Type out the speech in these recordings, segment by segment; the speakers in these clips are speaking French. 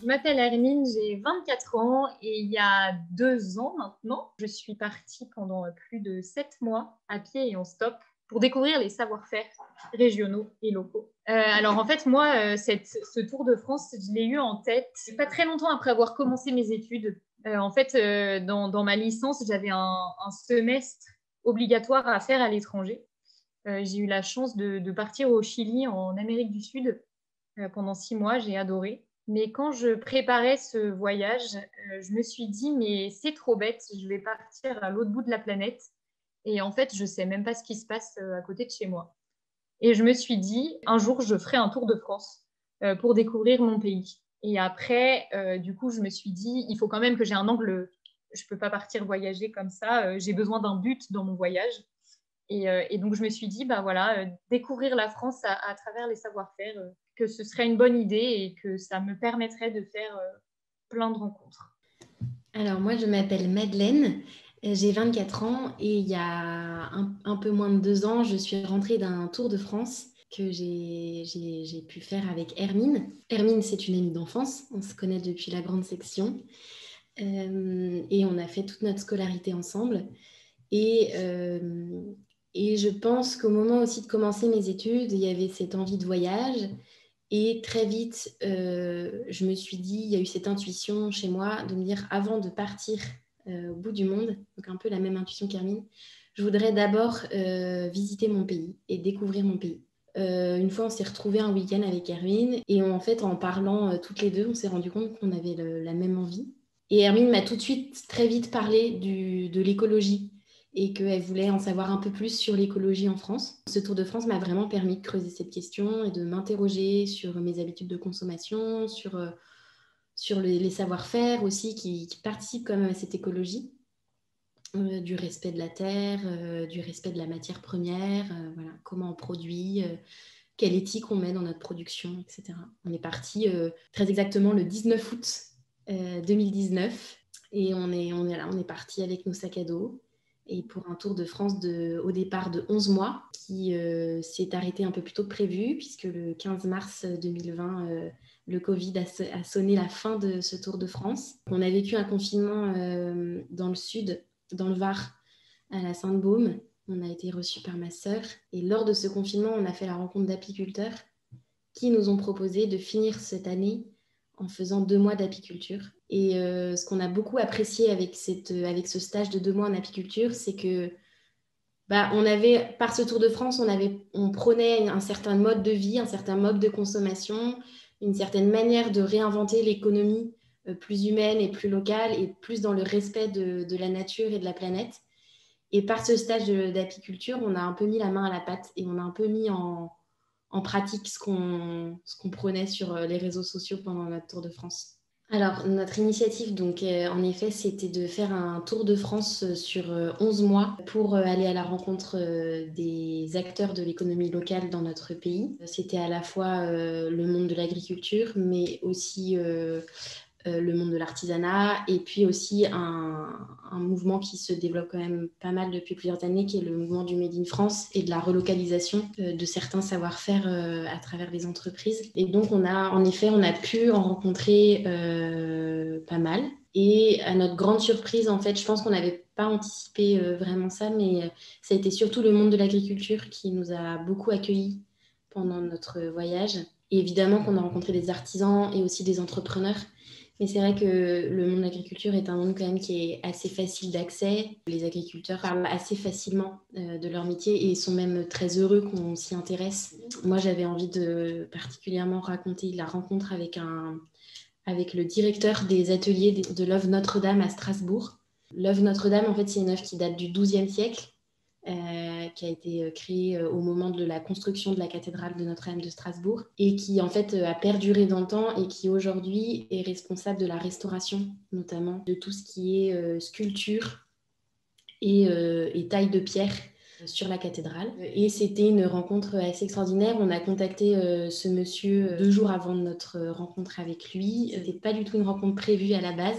Je m'appelle Hermine, j'ai 24 ans et il y a 2 ans maintenant, je suis partie pendant plus de 7 mois à pied et en stop pour découvrir les savoir-faire régionaux et locaux. Alors en fait, moi, ce Tour de France, je l'ai eu en tête pas très longtemps après avoir commencé mes études. Dans ma licence, j'avais un semestre obligatoire à faire à l'étranger. J'ai eu la chance de partir au Chili, en Amérique du Sud, pendant 6 mois. J'ai adoré. Mais quand je préparais ce voyage, je me suis dit, mais c'est trop bête, je vais partir à l'autre bout de la planète. Et en fait, je ne sais même pas ce qui se passe à côté de chez moi. Et je me suis dit, un jour, je ferai un tour de France pour découvrir mon pays. Et après, du coup, je me suis dit, il faut quand même que j'ai un angle. Je ne peux pas partir voyager comme ça. J'ai besoin d'un but dans mon voyage. Et donc, je me suis dit, bah voilà, découvrir la France à travers les savoir-faire, que ce serait une bonne idée et que ça me permettrait de faire plein de rencontres. Alors moi, je m'appelle Madeleine, j'ai 24 ans et il y a un peu moins de 2 ans, je suis rentrée d'un Tour de France que j'ai pu faire avec Hermine. Hermine, c'est une amie d'enfance, on se connaît depuis la grande section et on a fait toute notre scolarité ensemble. Et, euh, et je pense qu'au moment aussi de commencer mes études, il y avait cette envie de voyage. Et très vite, je me suis dit, il y a eu cette intuition chez moi de me dire, avant de partir au bout du monde, donc un peu la même intuition qu'Hermine, je voudrais d'abord visiter mon pays et découvrir mon pays. Une fois, on s'est retrouvés un week-end avec Hermine et en fait, en parlant toutes les deux, on s'est rendu compte qu'on avait la même envie. Et Hermine m'a tout de suite, très vite parlé de l'écologie et qu'elle voulait en savoir un peu plus sur l'écologie en France. Ce Tour de France m'a vraiment permis de creuser cette question et de m'interroger sur mes habitudes de consommation, sur les savoir-faire aussi qui participent quand même à cette écologie, du respect de la terre, du respect de la matière première, voilà, comment on produit, quelle éthique on met dans notre production, etc. On est parti très exactement le 19 août 2019 et on est là, on est parti avec nos sacs à dos et pour un tour de France au départ de 11 mois qui s'est arrêté un peu plus tôt que prévu puisque le 15 mars 2020, le Covid a sonné la fin de ce Tour de France. On a vécu un confinement dans le sud, dans le Var, à la Sainte-Baume. On a été reçus par ma sœur et lors de ce confinement, on a fait la rencontre d'apiculteurs qui nous ont proposé de finir cette année en faisant 2 mois d'apiculture. Et ce qu'on a beaucoup apprécié avec ce stage de 2 mois en apiculture, c'est que par ce Tour de France, on prônait un certain mode de vie, un certain mode de consommation, une certaine manière de réinventer l'économie plus humaine et plus locale et plus dans le respect de la nature et de la planète. Et par ce stage d'apiculture, on a un peu mis la main à la pâte et on a un peu mis en pratique ce qu'on prônait sur les réseaux sociaux pendant notre Tour de France. Alors, notre initiative, donc, en effet, c'était de faire un Tour de France sur 11 mois pour aller à la rencontre des acteurs de l'économie locale dans notre pays. C'était à la fois le monde de l'agriculture, mais aussi le monde de l'artisanat et puis aussi un mouvement qui se développe quand même pas mal depuis plusieurs années qui est le mouvement du Made in France et de la relocalisation de certains savoir-faire à travers les entreprises. Et donc on a pu en rencontrer pas mal. Et à notre grande surprise, en fait, je pense qu'on n'avait pas anticipé vraiment ça, mais ça a été surtout le monde de l'agriculture qui nous a beaucoup accueillis pendant notre voyage. Et évidemment qu'on a rencontré des artisans et aussi des entrepreneurs. Mais c'est vrai que le monde de l'agriculture est un monde quand même qui est assez facile d'accès. Les agriculteurs parlent assez facilement de leur métier et sont même très heureux qu'on s'y intéresse. Moi, j'avais envie de particulièrement raconter la rencontre avec le directeur des ateliers de l'œuvre Notre-Dame à Strasbourg. L'œuvre Notre-Dame, en fait, c'est une œuvre qui date du XIIe siècle, qui a été créée au moment de la construction de la cathédrale de Notre-Dame de Strasbourg et qui, en fait, a perduré dans le temps et qui, aujourd'hui, est responsable de la restauration, notamment de tout ce qui est sculpture et taille de pierre sur la cathédrale. Et c'était une rencontre assez extraordinaire. On a contacté ce monsieur 2 jours avant notre rencontre avec lui. C'était pas du tout une rencontre prévue à la base.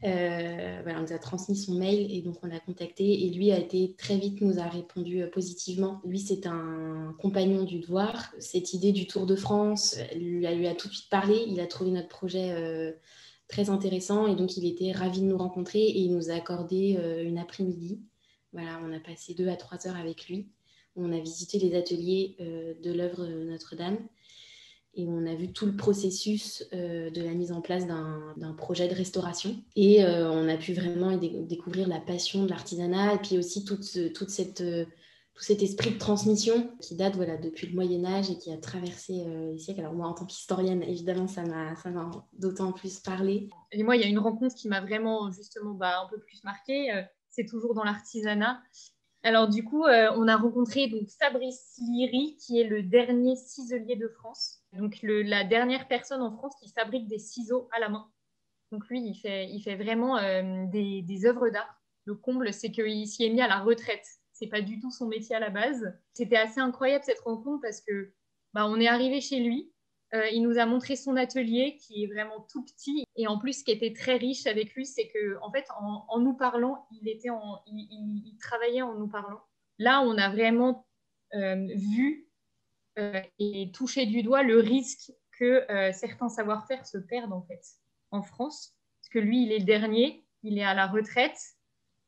Voilà, on nous a transmis son mail et donc on l'a contacté et lui a été très vite, nous a répondu positivement. Lui, c'est un compagnon du devoir. Cette idée du Tour de France, lui a tout de suite parlé. Il a trouvé notre projet très intéressant et donc il était ravi de nous rencontrer et il nous a accordé une après-midi. Voilà, on a passé 2 à 3 heures avec lui. On a visité les ateliers de l'œuvre Notre-Dame. Et on a vu tout le processus de la mise en place d'un projet de restauration. Et on a pu vraiment découvrir la passion de l'artisanat et puis aussi tout cet esprit de transmission qui date voilà, depuis le Moyen-Âge et qui a traversé les siècles. Alors moi, en tant qu'historienne, évidemment, ça m'a d'autant plus parlé. Et moi, il y a une rencontre qui m'a vraiment justement un peu plus marquée. C'est toujours dans l'artisanat. Alors du coup, on a rencontré donc Fabrice Liry, qui est le dernier ciselier de France. Donc la dernière personne en France qui fabrique des ciseaux à la main. Donc lui, il fait vraiment des œuvres d'art. Le comble, c'est qu'il s'y est mis à la retraite. C'est pas du tout son métier à la base. C'était assez incroyable cette rencontre parce que on est arrivé chez lui. Il nous a montré son atelier qui est vraiment tout petit. Et en plus, ce qui était très riche avec lui, c'est que en fait, en nous parlant, il travaillait en nous parlant. Là, on a vraiment vu et touché du doigt le risque que certains savoir-faire se perdent en fait en France. Parce que lui, il est le dernier, il est à la retraite.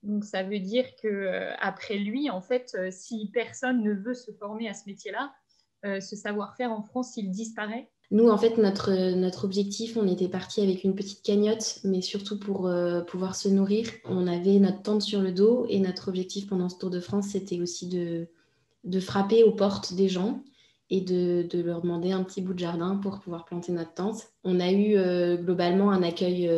Donc ça veut dire que après lui, en fait, si personne ne veut se former à ce métier-là, ce savoir-faire en France, il disparaît. Nous, en fait, notre objectif, on était parti avec une petite cagnotte, mais surtout pour pouvoir se nourrir. On avait notre tente sur le dos et notre objectif pendant ce Tour de France, c'était aussi de frapper aux portes des gens et de leur demander un petit bout de jardin pour pouvoir planter notre tente. On a eu globalement un accueil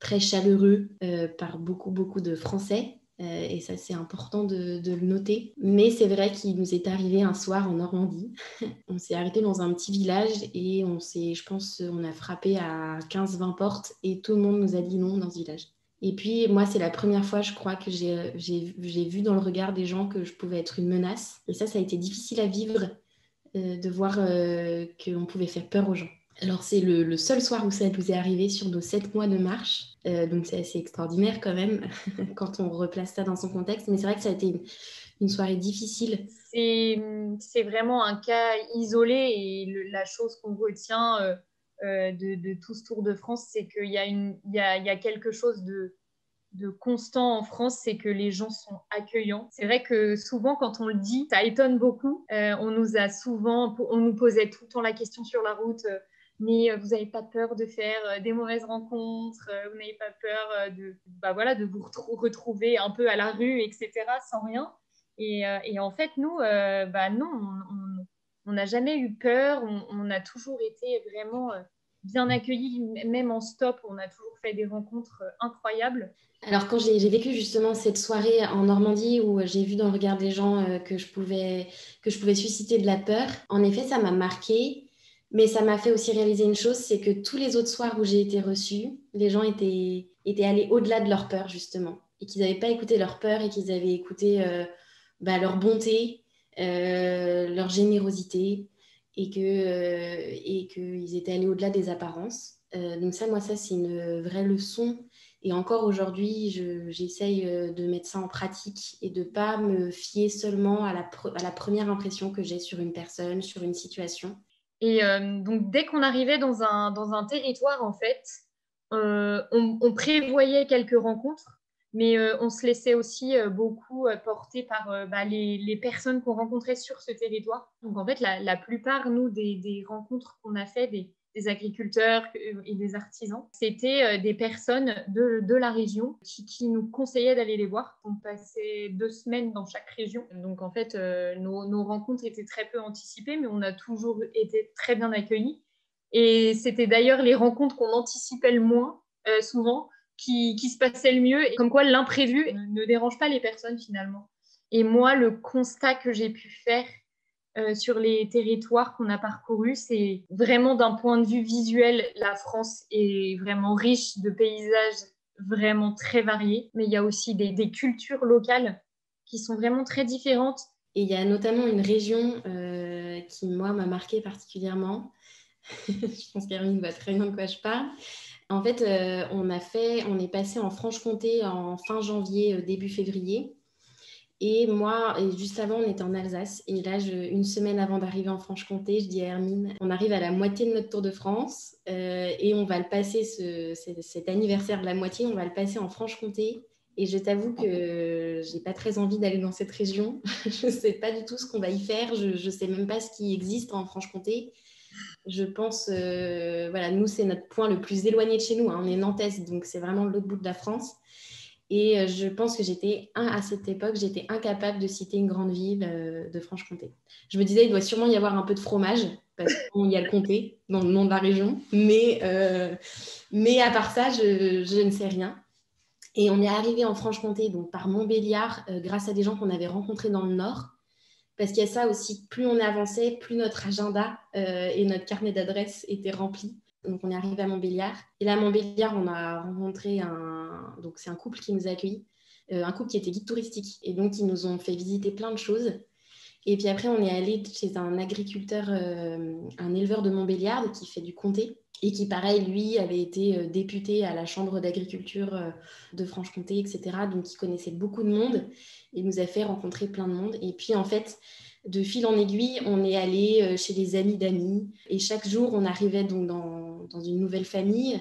très chaleureux par beaucoup de Français. Et ça, c'est important de le noter. Mais c'est vrai qu'il nous est arrivé un soir en Normandie. On s'est arrêté dans un petit village et je pense, on a frappé à 15-20 portes et tout le monde nous a dit non dans ce village. Et puis, moi, c'est la première fois, je crois, que j'ai vu dans le regard des gens que je pouvais être une menace. Et ça a été difficile à vivre, de voir qu'on pouvait faire peur aux gens. Alors, c'est le seul soir où ça nous est arrivé sur nos 7 mois de marche. Donc, c'est assez extraordinaire quand même, quand on replace ça dans son contexte. Mais c'est vrai que ça a été une soirée difficile. C'est vraiment un cas isolé et la chose qu'on retient de tout ce Tour de France, c'est qu'il y a quelque chose de constant en France, c'est que les gens sont accueillants. C'est vrai que souvent, quand on le dit, ça étonne beaucoup. On nous posait tout le temps la question sur la route, mais vous n'avez pas peur de faire des mauvaises rencontres, vous n'avez pas peur de vous retrouver un peu à la rue, etc., sans rien. Et en fait, nous, non, on n'a jamais eu peur, on a toujours été vraiment bien accueillis, même en stop, on a toujours fait des rencontres incroyables. Alors, quand j'ai vécu justement cette soirée en Normandie où j'ai vu dans le regard des gens que je pouvais susciter de la peur, en effet, ça m'a marquée. Mais ça m'a fait aussi réaliser une chose, c'est que tous les autres soirs où j'ai été reçue, les gens étaient allés au-delà de leur peur, justement. Et qu'ils n'avaient pas écouté leur peur et qu'ils avaient écouté leur bonté, leur générosité et qu'ils étaient allés au-delà des apparences. Donc ça, moi, ça, c'est une vraie leçon. Et encore aujourd'hui, j'essaye de mettre ça en pratique et de ne pas me fier seulement à la première impression que j'ai sur une personne, sur une situation. Et donc, dès qu'on arrivait dans un territoire, en fait, on prévoyait quelques rencontres, mais on se laissait aussi beaucoup porter par les personnes qu'on rencontrait sur ce territoire. Donc, en fait, la plupart, nous, des rencontres qu'on a fait, des agriculteurs et des artisans, c'était des personnes de la région qui nous conseillaient d'aller les voir. On passait 2 semaines dans chaque région. Donc en fait, nos rencontres étaient très peu anticipées, mais on a toujours été très bien accueillis. Et c'était d'ailleurs les rencontres qu'on anticipait le moins, souvent, qui se passaient le mieux. Et comme quoi l'imprévu ne dérange pas les personnes finalement. Et moi, le constat que j'ai pu faire sur les territoires qu'on a parcourus, c'est vraiment d'un point de vue visuel, la France est vraiment riche de paysages vraiment très variés, mais il y a aussi des cultures locales qui sont vraiment très différentes. Et il y a notamment une région qui, moi, m'a marquée particulièrement. Je pense qu'Hermine voit très bien de quoi je parle. En fait, on est passé en Franche-Comté en fin janvier, début février. Et juste avant, on était en Alsace. Et là, une semaine avant d'arriver en Franche-Comté, je dis à Hermine, on arrive à la moitié de notre Tour de France et on va le passer, cet anniversaire de la moitié, on va le passer en Franche-Comté. Et je t'avoue que j'ai pas très envie d'aller dans cette région. Je sais pas du tout ce qu'on va y faire. Je sais même pas ce qui existe en Franche-Comté. Je pense, voilà, nous, c'est notre point le plus éloigné de chez nous, hein. On est Nantes, donc c'est vraiment l'autre bout de la France. Et je pense que à cette époque, j'étais incapable de citer une grande ville de Franche-Comté. Je me disais, il doit sûrement y avoir un peu de fromage, parce qu'il y a le comté dans le nom de la région. Mais à part ça, je ne sais rien. Et on est arrivé en Franche-Comté, donc par Montbéliard, grâce à des gens qu'on avait rencontrés dans le Nord. Parce qu'il y a ça aussi, plus on avançait, plus notre agenda et notre carnet d'adresses était rempli. Donc, on est arrivé à Montbéliard. Et là, à Montbéliard, on a rencontré donc c'est un couple qui nous a accueillis, un couple qui était guide touristique. Et donc, ils nous ont fait visiter plein de choses. Et puis après, on est allé chez un agriculteur, un éleveur de Montbéliard qui fait du comté et qui, pareil, lui, avait été député à la Chambre d'agriculture de Franche-Comté, etc. Donc, il connaissait beaucoup de monde et nous a fait rencontrer plein de monde. Et puis, en fait, de fil en aiguille, on est allé chez des amis d'amis. Et chaque jour, on arrivait donc dans une nouvelle famille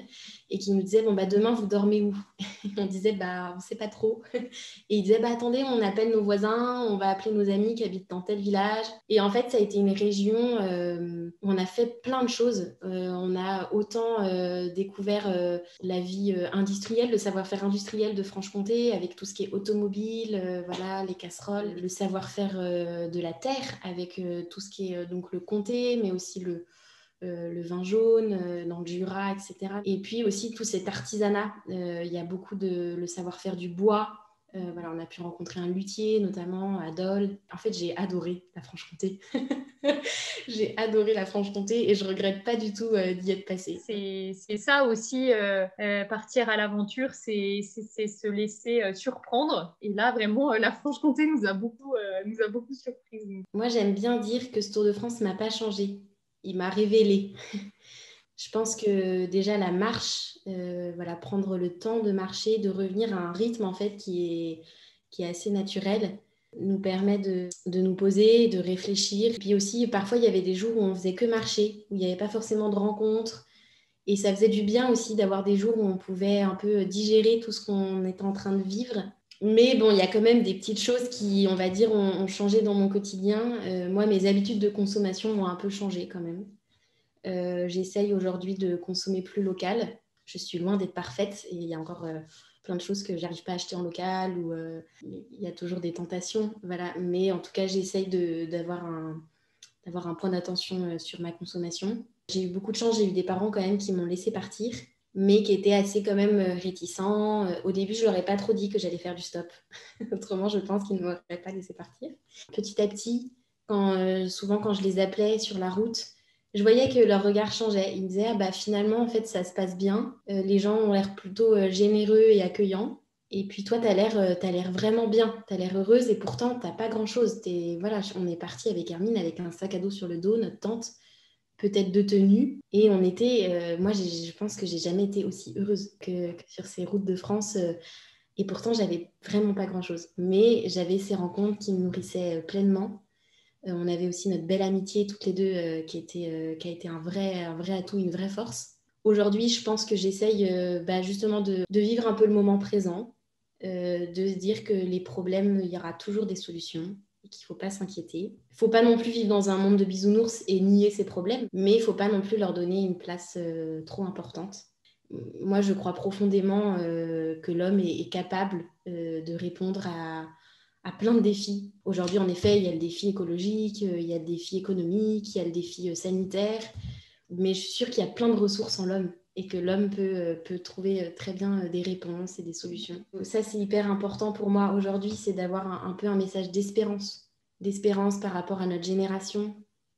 et qui nous disait, bon, bah, demain, vous dormez où? Et on disait, bah, on ne sait pas trop. Et il disait, bah, attendez, on appelle nos voisins, on va appeler nos amis qui habitent dans tel village. Et en fait, ça a été une région où on a fait plein de choses. On a autant découvert la vie industrielle, le savoir-faire industriel de Franche-Comté, avec tout ce qui est automobile, voilà, les casseroles, le savoir-faire de la terre, avec tout ce qui est donc le comté, mais aussi le vin jaune dans le Jura, etc. Et puis aussi tout cet artisanat. Il y a beaucoup le savoir-faire du bois. Voilà, on a pu rencontrer un luthier, notamment à Dole. En fait, j'ai adoré la Franche-Comté. J'ai adoré la Franche-Comté et je regrette pas du tout d'y être passée. C'est ça aussi, partir à l'aventure, c'est se laisser surprendre. Et là, vraiment, la Franche-Comté nous a beaucoup surprise. Moi, j'aime bien dire que ce Tour de France ne m'a pas changé. Il m'a révélé. Je pense que déjà la marche, voilà, prendre le temps de marcher, de revenir à un rythme en fait qui est assez naturel, nous permet de nous poser, de réfléchir. Puis aussi, parfois, il y avait des jours où on faisait que marcher, où il n'y avait pas forcément de rencontres. Et ça faisait du bien aussi d'avoir des jours où on pouvait un peu digérer tout ce qu'on était en train de vivre. Mais bon, il y a quand même des petites choses qui, on va dire, ont changé dans mon quotidien. Moi, mes habitudes de consommation ont un peu changé quand même. J'essaye aujourd'hui de consommer plus local. Je suis loin d'être parfaite et il y a encore plein de choses que j'arrive pas à acheter en local ou il y a toujours des tentations. Voilà. Mais en tout cas, j'essaye d'avoir un point d'attention sur ma consommation. J'ai eu beaucoup de chance, j'ai eu des parents quand même qui m'ont laissé partir, mais qui étaient assez quand même réticents. Au début, je leur ai pas trop dit que j'allais faire du stop. Autrement, je pense qu'ils ne m'auraient pas laissé partir. Petit à petit, souvent quand je les appelais sur la route, je voyais que leur regard changeait. Ils me disaient, ah bah finalement, en fait, ça se passe bien. Les gens ont l'air plutôt généreux et accueillants. Et puis toi, t'as l'air vraiment bien, t'as l'air heureuse et pourtant, t'as pas grand-chose. Voilà, on est parti avec Hermine avec un sac à dos sur le dos, notre tante, peut-être deux tenues. Et on était, moi, je pense que j'ai jamais été aussi heureuse que sur ces routes de France. Et pourtant, j'avais vraiment pas grand-chose. Mais j'avais ces rencontres qui me nourrissaient pleinement. On avait aussi notre belle amitié toutes les deux qui a été un vrai atout, une vraie force. Aujourd'hui, je pense que j'essaye justement de vivre un peu le moment présent, de se dire que les problèmes, il y aura toujours des solutions et qu'il ne faut pas s'inquiéter. Il ne faut pas non plus vivre dans un monde de bisounours et nier ses problèmes, mais il ne faut pas non plus leur donner une place trop importante. Moi, je crois profondément que l'homme est capable de répondre à plein de défis. Aujourd'hui, en effet, il y a le défi écologique, il y a le défi économique, il y a le défi sanitaire, mais je suis sûre qu'il y a plein de ressources en l'homme et que l'homme peut trouver très bien des réponses et des solutions. Ça, c'est hyper important pour moi aujourd'hui, c'est d'avoir un peu un message d'espérance par rapport à notre génération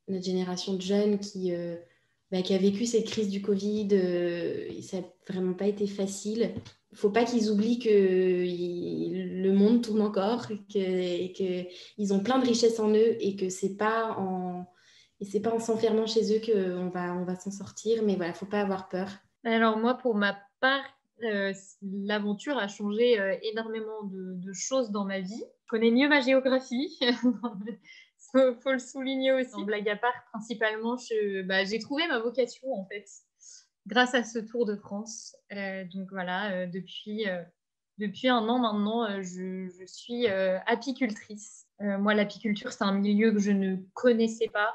de jeunes qui a vécu cette crise du Covid. Ça n'a vraiment pas été facile. Il ne faut pas qu'ils oublient que le monde tourne encore et qu'ils ont plein de richesses en eux et que c'est pas en s'enfermant chez eux qu'on va s'en sortir. Mais voilà, il ne faut pas avoir peur. Alors moi, pour ma part, l'aventure a changé énormément de choses dans ma vie. Je connais mieux ma géographie, faut le souligner aussi. En blague à part, principalement, j'ai trouvé ma vocation en fait grâce à ce Tour de France. Donc voilà, depuis un an maintenant, je suis apicultrice. Moi, l'apiculture, c'est un milieu que je ne connaissais pas.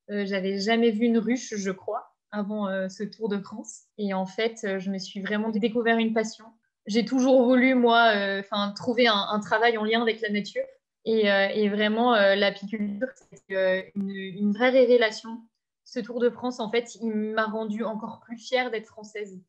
J'avais jamais vu une ruche, je crois, avant ce Tour de France. Et en fait, je me suis vraiment découvert une passion. J'ai toujours voulu, moi, trouver un travail en lien avec la nature. Et vraiment, l'apiculture, c'est une vraie révélation. Ce Tour de France, en fait, il m'a rendue encore plus fière d'être française.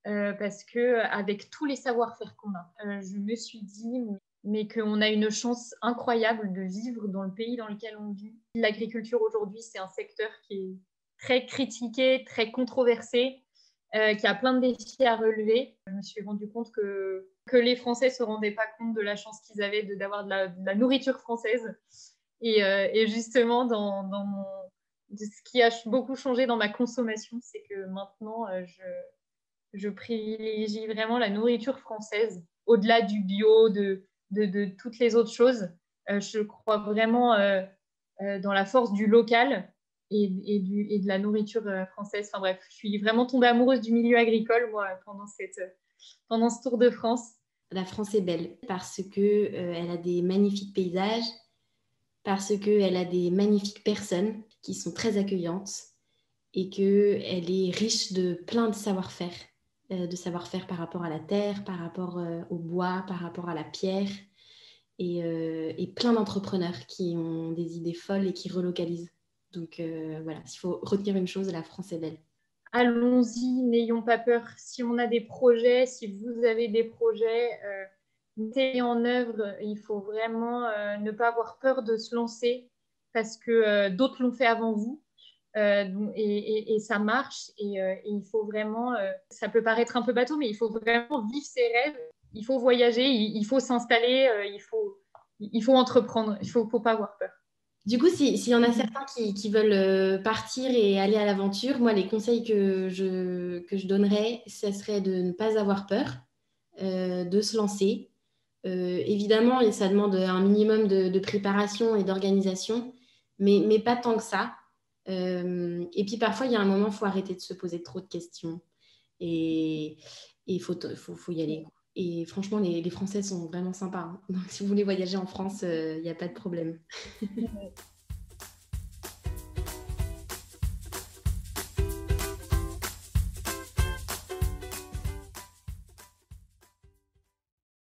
Parce que avec tous les savoir-faire qu'on a, je me suis dit, mais qu'on a une chance incroyable de vivre dans le pays dans lequel on vit. L'agriculture aujourd'hui, c'est un secteur qui est très critiqué, très controversé, qui a plein de défis à relever. Je me suis rendu compte que les Français ne se rendaient pas compte de la chance qu'ils avaient d'avoir de la nourriture française. Et justement, ce qui a beaucoup changé dans ma consommation, c'est que maintenant, je privilégie vraiment la nourriture française, au-delà du bio, de toutes les autres choses. Je crois vraiment dans la force du local et de la nourriture française. Enfin bref, je suis vraiment tombée amoureuse du milieu agricole, moi, pendant ce Tour de France. La France est belle parce que elle a des magnifiques paysages, parce qu'elle a des magnifiques personnes qui sont très accueillantes et qu'elle est riche de plein de savoir-faire par rapport à la terre, par rapport au bois, par rapport à la pierre, et plein d'entrepreneurs qui ont des idées folles et qui relocalisent. Donc voilà, s'il faut retenir une chose, la France est belle. Allons-y, n'ayons pas peur. Si on a des projets, si vous avez des projets, mettez-les en œuvre. Il faut vraiment ne pas avoir peur de se lancer parce que d'autres l'ont fait avant vous. Et ça marche. Et il faut vraiment, ça peut paraître un peu bateau, mais il faut vraiment vivre ses rêves. Il faut voyager, il faut s'installer, il faut entreprendre. Il faut pas avoir peur. Du coup, s'il y en a certains qui veulent partir et aller à l'aventure, moi, les conseils que je donnerais, ce serait de ne pas avoir peur, de se lancer. Évidemment, et ça demande un minimum de préparation et d'organisation, mais pas tant que ça. Et puis parfois, il y a un moment, il faut arrêter de se poser trop de questions et faut y aller. Et franchement, les Français sont vraiment sympas, hein. Donc, si vous voulez voyager en France, il n'y a pas de problème.